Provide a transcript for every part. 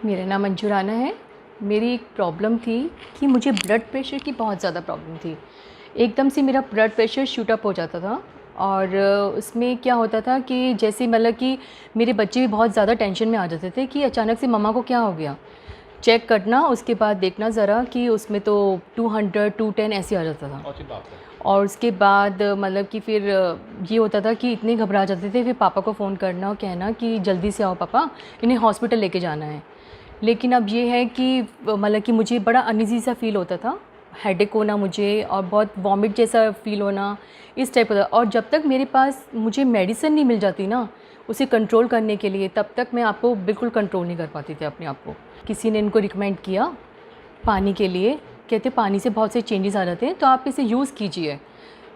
मेरा नाम अंजू राना है। मेरी एक प्रॉब्लम थी कि मुझे ब्लड प्रेशर की बहुत ज़्यादा प्रॉब्लम थी। एकदम से मेरा ब्लड प्रेशर शूट अप हो जाता था और उसमें क्या होता था कि जैसे मतलब कि मेरे बच्चे भी बहुत ज़्यादा टेंशन में आ जाते थे कि अचानक से मम्मा को क्या हो गया। चेक करना, उसके बाद देखना ज़रा कि उसमें तो 200 210 ऐसे आ जाता था। अच्छी बात है। और उसके बाद मतलब कि फिर ये होता था कि इतने घबरा जाते थे, फिर पापा को फ़ोन करना और कहना कि जल्दी से आओ पापा, इन्हें हॉस्पिटल लेके जाना है। लेकिन अब ये है कि मतलब कि मुझे बड़ा अनईज़ी सा फ़ील होता था, हेडेक होना मुझे और बहुत वॉमिट जैसा फ़ील होना, इस टाइप का। और जब तक मेरे पास मुझे मेडिसिन नहीं मिल जाती ना, उसे कंट्रोल करने के लिए, तब तक मैं आपको बिल्कुल कंट्रोल नहीं कर पाती थी अपने आप को। किसी ने इनको रिकमेंड किया पानी के लिए, कहते पानी से बहुत से चेंजेस आ जाते हैं, तो आप इसे यूज़ कीजिए।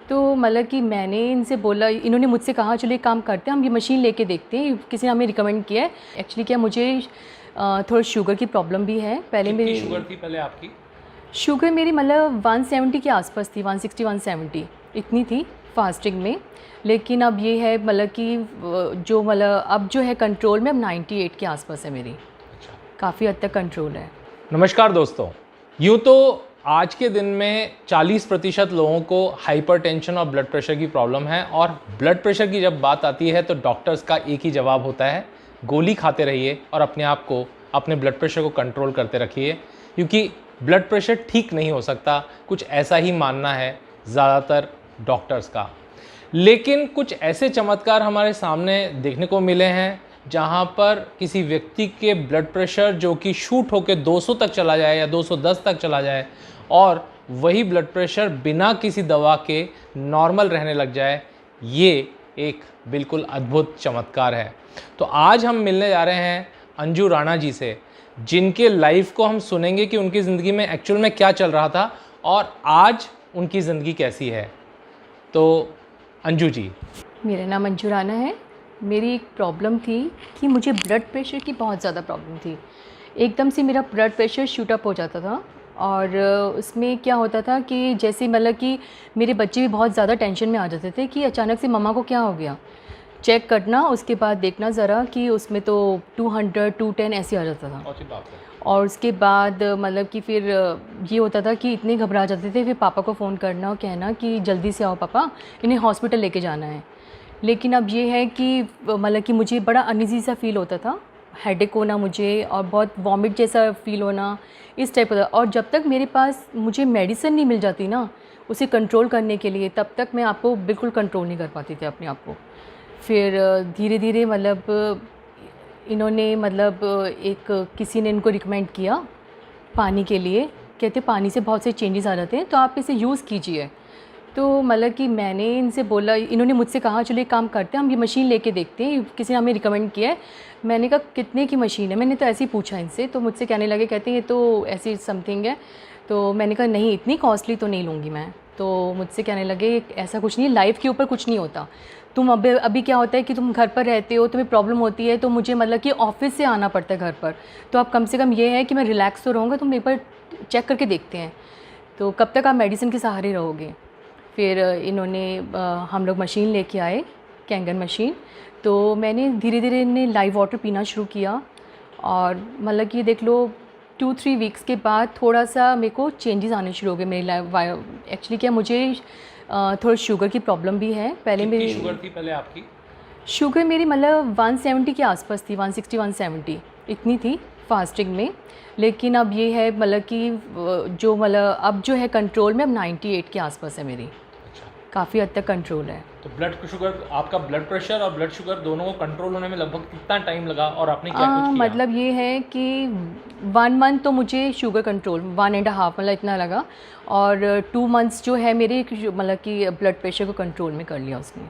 तो मतलब कि मैंने इनसे बोला, इन्होंने मुझसे कहा चलो एक काम करते हैं, हम ये मशीन लेके देखते हैं, किसी ने हमें रिकमेंड किया है। एक्चुअली क्या, मुझे थोड़ा शुगर की प्रॉब्लम भी है। पहले कितनी मेरी शुगर थी पहले आपकी? शुगर मेरी मतलब 170 के आसपास थी, 160 170 इतनी थी फास्टिंग में। लेकिन अब ये है मतलब कि जो मतलब अब जो है कंट्रोल में, अब 98 के आसपास है मेरी। अच्छा। काफ़ी हद तक कंट्रोल है। नमस्कार दोस्तों। यूँ तो आज के दिन में 40% लोगों को हाइपरटेंशन और ब्लड प्रेशर की प्रॉब्लम है, और ब्लड प्रेशर की जब बात आती है तो डॉक्टर्स का एक ही जवाब होता है, गोली खाते रहिए और अपने आप को, अपने ब्लड प्रेशर को कंट्रोल करते रखिए, क्योंकि ब्लड प्रेशर ठीक नहीं हो सकता, कुछ ऐसा ही मानना है ज़्यादातर डॉक्टर्स का। लेकिन कुछ ऐसे चमत्कार हमारे सामने देखने को मिले हैं जहां पर किसी व्यक्ति के ब्लड प्रेशर जो कि शूट होकर 200 तक चला जाए या 210 तक चला जाए, और वही ब्लड प्रेशर बिना किसी दवा के नॉर्मल रहने लग जाए। ये एक बिल्कुल अद्भुत चमत्कार है। तो आज हम मिलने जा रहे हैं अंजू राणा जी से, जिनके लाइफ को हम सुनेंगे कि उनकी ज़िंदगी में एक्चुअल में क्या चल रहा था और आज उनकी ज़िंदगी कैसी है। तो अंजू जी। मेरा नाम अंजू राना है। मेरी एक प्रॉब्लम थी कि मुझे ब्लड प्रेशर की बहुत ज़्यादा प्रॉब्लम थी। एकदम से मेरा ब्लड प्रेशर शूट अप हो जाता था और उसमें क्या होता था कि जैसे मतलब कि मेरे बच्चे भी बहुत ज़्यादा टेंशन में आ जाते थे कि अचानक से मम्मा को क्या हो गया। चेक करना, उसके बाद देखना ज़रा कि उसमें तो 200 210 ऐसे आ जाता था। अच्छी बात है। और उसके बाद मतलब कि फिर ये होता था कि इतने घबरा जाते थे, फिर पापा को फ़ोन करना और कहना कि जल्दी से आओ पापा, इन्हें हॉस्पिटल लेके जाना है। लेकिन अब ये है कि मतलब कि मुझे बड़ा अनईज़ी सा फ़ील होता था, हेडेक होना मुझे और बहुत वॉमिट जैसा फ़ील होना, इस टाइप का। और जब तक मेरे पास मुझे मेडिसिन नहीं मिल जाती ना, उसे कंट्रोल करने के लिए, तब तक मैं आपको बिल्कुल कंट्रोल नहीं कर पाती थी अपने आप को। फिर धीरे धीरे मतलब इन्होंने मतलब एक किसी ने इनको रिकमेंड किया पानी के लिए, कहते पानी से बहुत से चेंजेस आ जाते हैं, तो आप इसे यूज़ कीजिए। तो मतलब कि मैंने इनसे बोला, इन्होंने मुझसे कहा चलो एक काम करते हैं, हम ये मशीन लेके देखते हैं, किसी ने हमें रिकमेंड किया है। मैंने कहा कितने की मशीन है, मैंने तो ऐसे ही पूछा इनसे, तो मुझसे कहने लगे, कहते हैं ये तो ऐसी समथिंग है। तो मैंने कहा नहीं, इतनी कॉस्टली तो नहीं लूँगी मैं। तो मुझसे कहने लगे ऐसा कुछ नहीं है, लाइफ के ऊपर कुछ नहीं होता। तुम अभी क्या होता है कि तुम घर पर रहते हो, तुम्हें प्रॉब्लम होती है, तो मुझे मतलब कि ऑफिस से आना पड़ता है घर पर, तो आप कम से कम ये है कि मैं रिलैक्स तो रहूँगा, तुम एक बार चेक करके देखते हैं, तो कब तक आप मेडिसिन के सहारे रहोगे। फिर इन्होंने हम लोग मशीन लेके आए, कैंगन मशीन। तो मैंने धीरे धीरे इन्हें लाइव वाटर पीना शुरू किया, और मतलब कि देख लो 2-3 वीक्स के बाद थोड़ा सा मेरे को चेंजेस आने शुरू हो गए मेरी लाइफ। एक्चुअली क्या, मुझे थोड़ा शुगर की प्रॉब्लम भी है। पहले कितनी मेरी शुगर थी पहले आपकी? शुगर मेरी मतलब 170 के आसपास थी, 160 170 इतनी थी फास्टिंग में। लेकिन अब ये है मतलब कि जो मतलब अब जो है कंट्रोल में, अब 98 के आसपास है मेरी। अच्छा। काफ़ी हद तक कंट्रोल है। तो ब्लड शुगर, आपका ब्लड प्रेशर और ब्लड शुगर दोनों को कंट्रोल होने में लगभग कितना टाइम लगा और आपने क्या कुछ किया? मतलब ये है कि 1 मंथ तो मुझे शुगर कंट्रोल, 1.5 मतलब इतना लगा, और 2 मंथ्स जो है मेरे मतलब कि ब्लड प्रेशर को कंट्रोल में कर लिया उसने।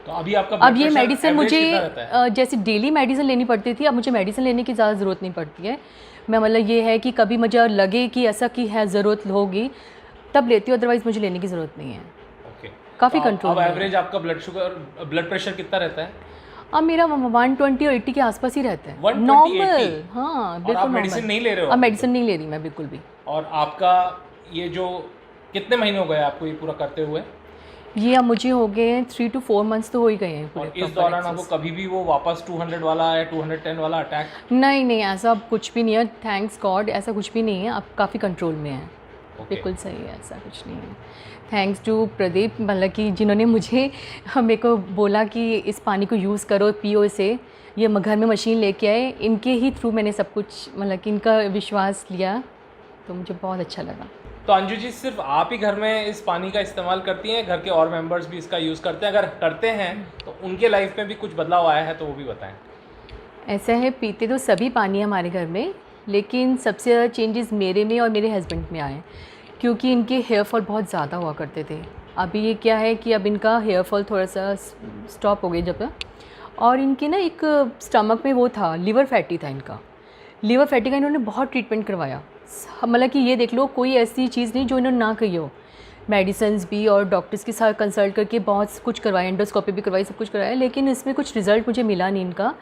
तो अभी आपका अब ब्लड ये प्रेशर मेडिसिन एवरेज मुझे कितना रहता है? जैसे डेली मेडिसिन लेनी पड़ती थी, अब मुझे मेडिसिन लेने की ज़्यादा ज़रूरत नहीं पड़ती है। मैं मतलब ये है कि कभी मुझे लगे कि ऐसा कि है ज़रूरत होगी तब लेती हूँ, अदरवाइज़ मुझे लेने की ज़रूरत नहीं है। ओके। काफ़ी तो कंट्रोल अब में है। एवरेज आपका ब्लड प्रेशर कितना रहता है? अब मेरा 120 और 80 के आसपास ही रहता है, 120, नॉर्मल। 80? हाँ और बिल्कुल आप नॉर्मल। मेडिसिन नहीं ले रहे हो? अब अभी मेडिसिन नहीं ले रही मैं बिल्कुल भी। तो? और आपका ये जो कितने महीने हो गए आपको ये पूरा करते हुए? ये अब मुझे हो गए हैं 3 to 4 मंथ्स तो हो ही गए हैं पूरे और इस proper दौरान access। आपको कभी भी वो वापस 200 वाला या 210 वाला अटैक? नहीं नहीं, ऐसा अब कुछ भी नहीं है, थैंक्स गॉड, ऐसा कुछ भी नहीं है, अब काफ़ी कंट्रोल में है। बिल्कुल सही है, ऐसा कुछ नहीं है। थैंक्स टू प्रदीप, मतलब कि जिन्होंने मुझे मेरे को बोला कि इस पानी को यूज़ करो, पियो इसे, ये घर में मशीन लेके आए, इनके ही थ्रू मैंने सब कुछ, मतलब कि इनका विश्वास लिया, तो मुझे बहुत अच्छा लगा। तो अंजू जी, सिर्फ आप ही घर में इस पानी का इस्तेमाल करती हैं, घर के और मेंबर्स भी इसका यूज़ करते हैं? अगर करते हैं तो उनके लाइफ में भी कुछ बदलाव आया है तो वो भी बताएं। ऐसा है, पीते तो सभी पानी है हमारे घर में, लेकिन सबसे ज़्यादा चेंजेस मेरे में और मेरे हस्बैंड में आए, क्योंकि इनके हेयर फॉल बहुत ज़्यादा हुआ करते थे। अभी ये क्या है कि अब इनका हेयर फॉल थोड़ा सा स्टॉप हो गया जब, और इनके ना एक स्टमक में वो था, लिवर फैटी था इनका। लिवर फैटी का इन्होंने बहुत ट्रीटमेंट करवाया, मतलब कि ये देख लो, कोई ऐसी चीज़ नहीं जो इन्होंने ना कही हो। मेडिसिन्स भी और डॉक्टर्स के साथ कंसल्ट करके बहुत कुछ करवाया, एंडोस्कोपी भी करवाई, सब कुछ करवाया, लेकिन इसमें कुछ रिज़ल्ट मुझे मिला नहीं इनका।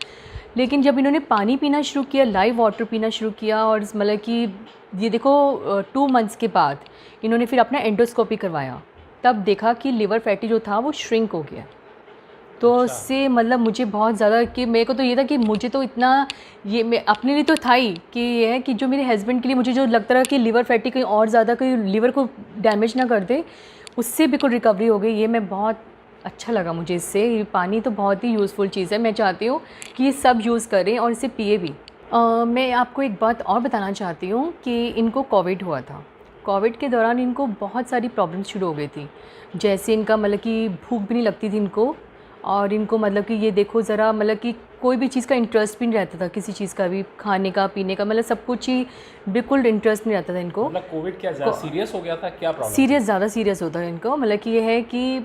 लेकिन जब इन्होंने पानी पीना शुरू किया, लाइव वाटर पीना शुरू किया, और मतलब कि ये देखो 2 मंथ्स के बाद इन्होंने फिर अपना एंडोस्कोपी करवाया, तब देखा कि लिवर फैटी जो था वो श्रिंक हो गया। तो उससे मतलब मुझे बहुत ज़्यादा, कि मेरे को तो ये था कि मुझे तो इतना, ये मैं अपने लिए तो था ही कि ये है कि जो मेरे हस्बैंड के लिए मुझे जो लगता रहा कि लिवर फैटी कहीं और ज़्यादा कहीं लिवर को डैमेज ना कर दे, उससे बिल्कुल रिकवरी हो गई। ये मैं बहुत अच्छा लगा मुझे इससे। ये पानी तो बहुत ही यूज़फुल चीज़ है, मैं चाहती हूँ कि ये सब यूज़ करें और इसे पिए भी। मैं आपको एक बात और बताना चाहती हूँ कि इनको कोविड हुआ था। कोविड के दौरान इनको बहुत सारी प्रॉब्लम्स शुरू हो गई थी, जैसे इनका मतलब कि भूख भी नहीं लगती थी इनको, और इनको मतलब कि ये देखो ज़रा, मतलब कि कोई भी चीज़ का इंटरेस्ट भी नहीं रहता था, किसी चीज़ का भी, खाने का, पीने का, मतलब सब कुछ ही बिल्कुल इंटरेस्ट नहीं रहता था इनको। मतलब कोविड क्या ज़्यादा सीरियस हो गया था, क्या प्रॉब्लम? सीरियस, ज़्यादा सीरियस होता है इनको। मतलब कि ये है कि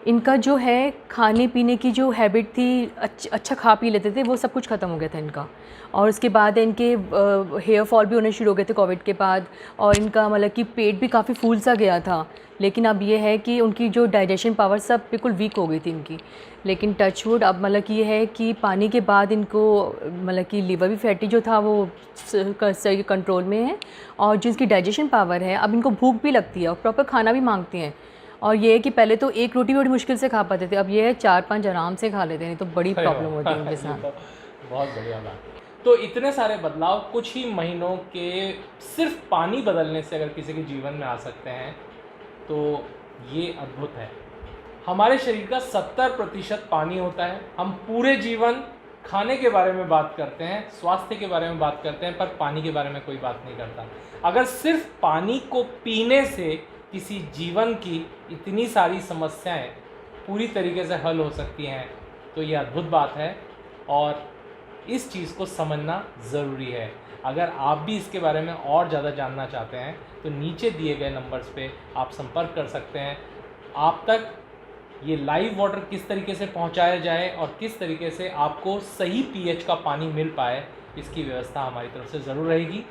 इनका जो है खाने पीने की जो हैबिट थी, अच्छा खा पी लेते थे, वो सब कुछ ख़त्म हो गया था इनका। और उसके बाद इनके हेयर फॉल भी होने शुरू हो गए थे कोविड के बाद, और इनका मतलब कि पेट भी काफ़ी फूल सा गया था। लेकिन अब ये है कि उनकी जो डाइजेशन पावर सब बिल्कुल वीक हो गई थी इनकी। लेकिन टचवुड, अब मतलब कि ये है कि पानी के बाद इनको मतलब कि लीवर भी फैटी जो था वो सही कंट्रोल में है, और जो इसकी डाइजेशन पावर है, अब इनको भूख भी लगती है और प्रॉपर खाना भी मांगती हैं। और ये है कि पहले तो एक रोटी बड़ी मुश्किल से खा पाते थे, अब ये है 4-5 आराम से खा लेते हैं, नहीं तो बड़ी प्रॉब्लम होती है इनके साथ। बहुत बढ़िया बात। तो इतने सारे बदलाव कुछ ही महीनों के सिर्फ पानी बदलने से अगर किसी के जीवन में आ सकते हैं तो ये अद्भुत है। हमारे शरीर का 70% पानी होता है। हम पूरे जीवन खाने के बारे में बात करते हैं, स्वास्थ्य के बारे में बात करते हैं, पर पानी के बारे में कोई बात नहीं करता। अगर सिर्फ पानी को पीने से किसी जीवन की इतनी सारी समस्याएं पूरी तरीके से हल हो सकती हैं तो ये अद्भुत बात है, और इस चीज़ को समझना ज़रूरी है। अगर आप भी इसके बारे में और ज़्यादा जानना चाहते हैं तो नीचे दिए गए नंबर्स पे आप संपर्क कर सकते हैं। आप तक ये लाइव वाटर किस तरीके से पहुंचाया जाए और किस तरीके से आपको सही पीएच का पानी मिल पाए, इसकी व्यवस्था हमारी तरफ से ज़रूर रहेगी।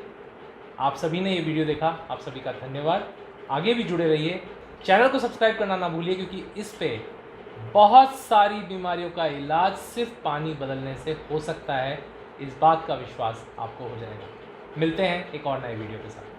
आप सभी ने ये वीडियो देखा, आप सभी का धन्यवाद। आगे भी जुड़े रहिए, चैनल को सब्सक्राइब करना ना भूलिए, क्योंकि इस पे बहुत सारी बीमारियों का इलाज सिर्फ पानी बदलने से हो सकता है। इस बात का विश्वास आपको हो जाएगा। मिलते हैं एक और नए वीडियो के साथ।